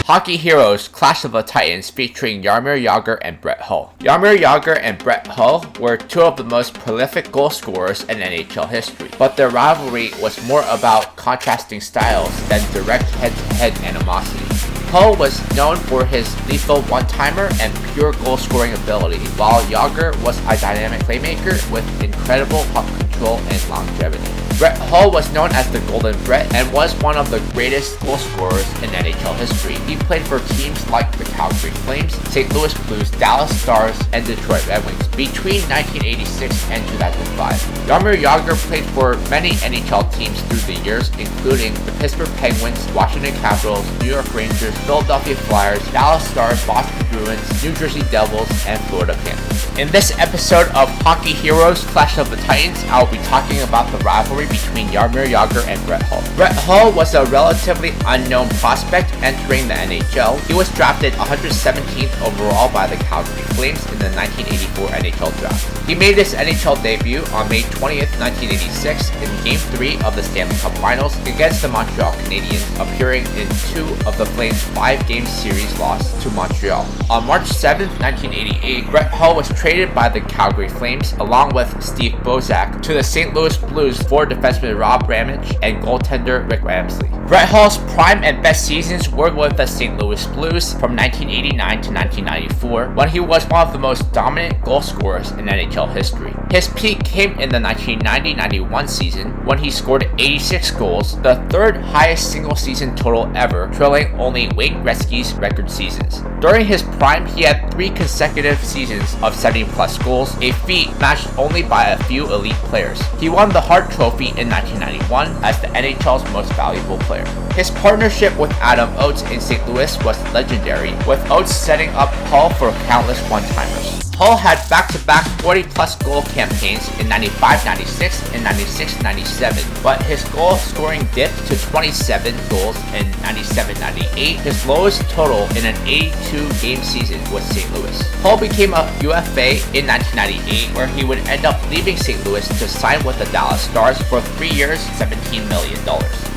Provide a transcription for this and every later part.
Hockey Heroes Clash of the Titans featuring Jaromir Jagr and Brett Hull. Jaromir Jagr and Brett Hull were two of the most prolific goal scorers in NHL history, but their rivalry was more about contrasting styles than direct head-to-head animosity. Hull was known for his lethal one-timer and pure goal-scoring ability, while Jagr was a dynamic playmaker with incredible puck control and longevity. Brett Hull was known as the Golden Brett and was one of the greatest goal scorers in NHL history. He played for teams like the Calgary Flames, St. Louis Blues, Dallas Stars, and Detroit Red Wings between 1986 and 2005. Jaromir Jagr played for many NHL teams through the years, including the Pittsburgh Penguins, Washington Capitals, New York Rangers, Philadelphia Flyers, Dallas Stars, Boston Bruins, New Jersey Devils, and Florida Panthers. In this episode of Hockey Heroes Clash of the Titans, I will be talking about the rivalry between Jaromir Jagr and Brett Hull. Brett Hull was a relatively unknown prospect entering the NHL. He was drafted 117th overall by the Calgary Flames in the 1984 NHL Draft. He made his NHL debut on May 20th, 1986 in Game 3 of the Stanley Cup Finals against the Montreal Canadiens, appearing in two of the Flames' 5-game series loss to Montreal. On March 7th, 1988, Brett Hull was traded by the Calgary Flames along with Steve Bozak to the St. Louis Blues for defenseman Rob Ramage and goaltender Rick Ramsey. Brett Hull's prime and best seasons were with the St. Louis Blues from 1989 to 1994, when he was one of the most dominant goal scorers in NHL history. His peak came in the 1990-91 season when he scored 86 goals, the third highest single season total ever, trailing only Wayne Gretzky's record seasons. During his prime, he had 3 consecutive seasons of 70-plus goals, a feat matched only by a few elite players. He won the Hart Trophy in 1991 as the NHL's most valuable player. His partnership with Adam Oates in St. Louis was legendary, with Oates setting up Hull for countless one-timers. Hull had back-to-back 40-plus goal campaigns in 95-96 and 96-97, but his goal-scoring dipped to 27 goals in 97-98, his lowest total in an 82-game season with St. Louis. Hull became a UFA in 1998, where he would end up leaving St. Louis to sign with the Dallas Stars for 3 years, $17 million.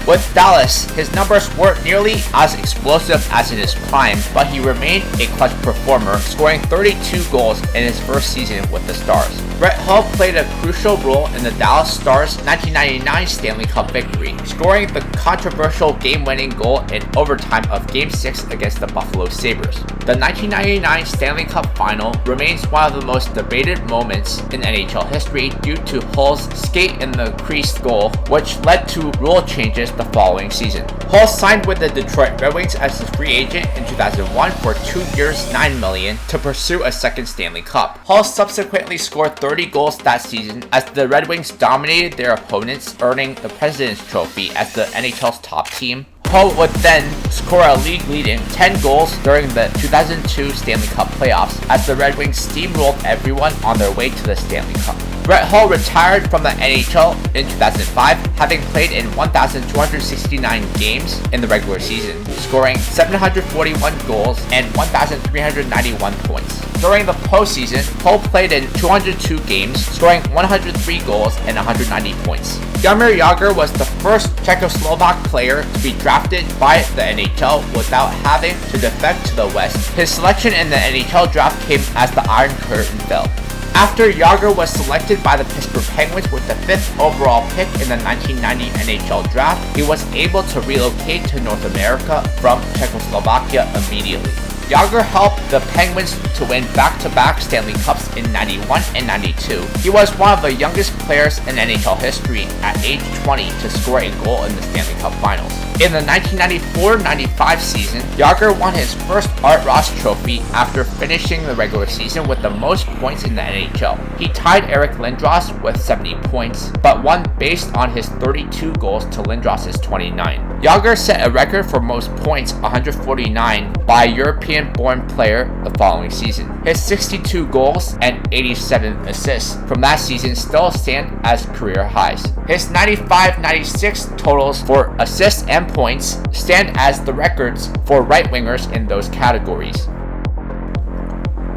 With Dallas, his numbers weren't nearly as explosive as in his prime, but he remained a clutch performer, scoring 32 goals in his first season with the Stars. Brett Hull played a crucial role in the Dallas Stars' 1999 Stanley Cup victory, scoring the controversial game-winning goal in overtime of Game 6 against the Buffalo Sabres. The 1999 Stanley Cup Final remains one of the most debated moments in NHL history due to Hull's skate in the crease goal, which led to rule changes the following season. Hull signed with the Detroit Red Wings as a free agent in 2001 for 2 years, $9 million to pursue a second Stanley Cup. Hull subsequently scored 30 goals that season as the Red Wings dominated their opponents, earning the President's Trophy as the NHL's top team. Hull would then score a league-leading 10 goals during the 2002 Stanley Cup playoffs as the Red Wings steamrolled everyone on their way to the Stanley Cup. Brett Hull retired from the NHL in 2005, having played in 1,269 games in the regular season, scoring 741 goals and 1,391 points. During the postseason, Hull played in 202 games, scoring 103 goals and 190 points. Jaromir Jagr was the first Czechoslovak player to be drafted by the NHL without having to defect to the West. His selection in the NHL draft came as the Iron Curtain fell. After Jagr was selected by the Pittsburgh Penguins with the 5th overall pick in the 1990 NHL Draft, he was able to relocate to North America from Czechoslovakia immediately. Jagr helped the Penguins to win back-to-back Stanley Cups in 91 and 92. He was one of the youngest players in NHL history at age 20 to score a goal in the Stanley Cup Finals. In the 1994-95 season, Jagr won his first Art Ross Trophy after finishing the regular season with the most points in the NHL. He tied Eric Lindros with 70 points, but won based on his 32 goals to Lindros' 29. Jagr set a record for most points, 149, by a European-born player the following season. His 62 goals and 87 assists from that season still stand as career highs. His 95-96 totals for assists and points stand as the records for right wingers in those categories.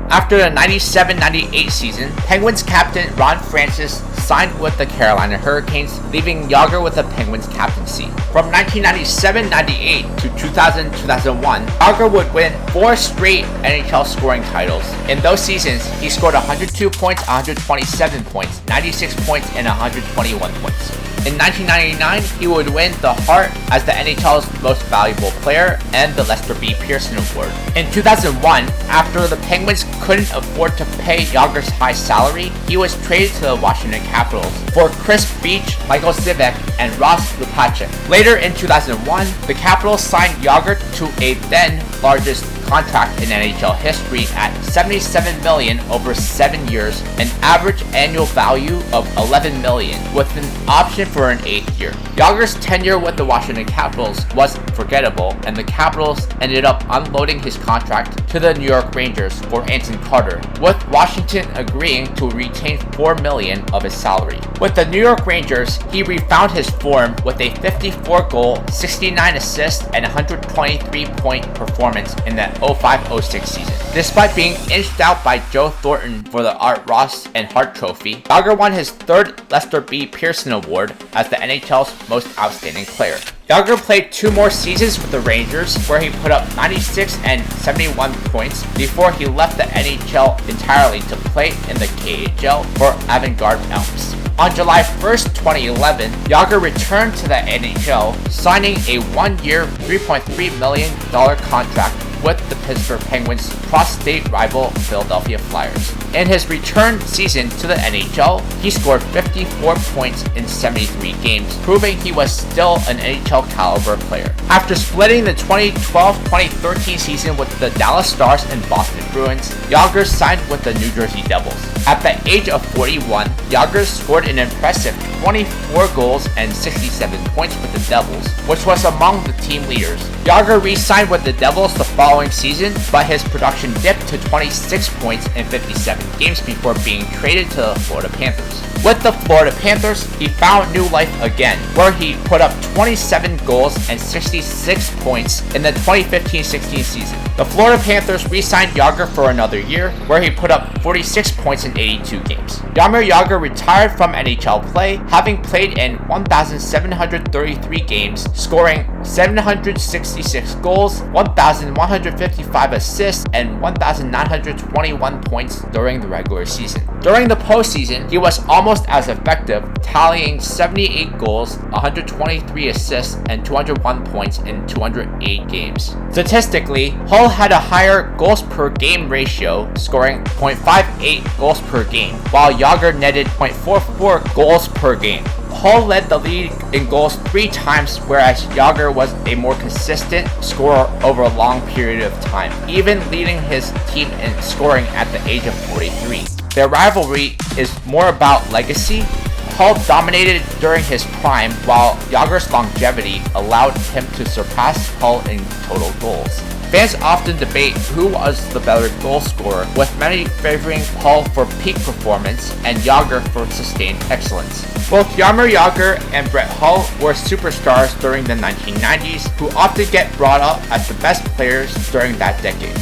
After the 97-98 season, Penguins captain Ron Francis signed with the Carolina Hurricanes, leaving Jagr with the Penguins captaincy. From 1997-98 to 2000-2001, Jagr would win 4 straight NHL scoring titles. In those seasons, he scored 102 points, 127 points, 96 points, and 121 points. In 1999, he would win the Hart as the NHL's most valuable player and the Lester B. Pearson Award. In 2001, after the Penguins couldn't afford to pay Jagr's high salary, he was traded to the Washington Capitals for Chris Beach, Michael Zivek, and Ross Lupacek. Later in 2001, the Capitals signed Jagr to a then largest contract in NHL history at $77 million over 7 years, an average annual value of $11 million, with an option for an 8th year. Jagr's tenure with the Washington Capitals was forgettable, and the Capitals ended up unloading his contract to the New York Rangers for Anson Carter, with Washington agreeing to retain $4 million of his salary. With the New York Rangers, he refound his form with a 54-goal, 69 assist, and 123-point performance in the 05-06 season. Despite being inched out by Joe Thornton for the Art Ross and Hart Trophy, Jagr won his 3rd Lester B. Pearson Award as the NHL's most outstanding player. Jagr played 2 more seasons with the Rangers, where he put up 96 and 71 points before he left the NHL entirely to play in the KHL for Avangard Elms. On July 1st, 2011, Jagr returned to the NHL, signing a 1-year, $3.3 million contract with the Pittsburgh Penguins' cross-state rival Philadelphia Flyers. In his return season to the NHL, he scored 54 points in 73 games, proving he was still an NHL caliber player. After splitting the 2012-2013 season with the Dallas Stars and Boston Bruins, Jagr signed with the New Jersey Devils. At the age of 41, Jagr scored an impressive 24 goals and 67 points with the Devils, which was among the team leaders. Jagr re-signed with the Devils the following season, but his production dipped to 26 points in 57 games before being traded to the Florida Panthers. With the Florida Panthers, he found new life again, where he put up 27 goals and 66 points in the 2015-16 season. The Florida Panthers re-signed Jagr for another year, where he put up 46 points in 82 games. Jaromir Jagr retired from NHL play, having played in 1,733 games, scoring 766 goals, 1,155 assists, and 1,921 points during the regular season. During the postseason, he was almost as effective, tallying 78 goals, 123 assists, and 201 points in 208 games. Statistically, Hull had a higher goals per game ratio, scoring 0.58 goals per game, while Jagr netted 0.44 goals per game. Hull led the league in goals 3 times, whereas Jagr was a more consistent scorer over a long period of time, even leading his team in scoring at the age of 43. Their rivalry is more about legacy. Hull dominated during his prime, while Jagr's longevity allowed him to surpass Hull in total goals. Fans often debate who was the better goal scorer, with many favoring Hull for peak performance and Jagr for sustained excellence. Both Jaromir Jagr and Brett Hull were superstars during the 1990s, who often get brought up as the best players during that decade.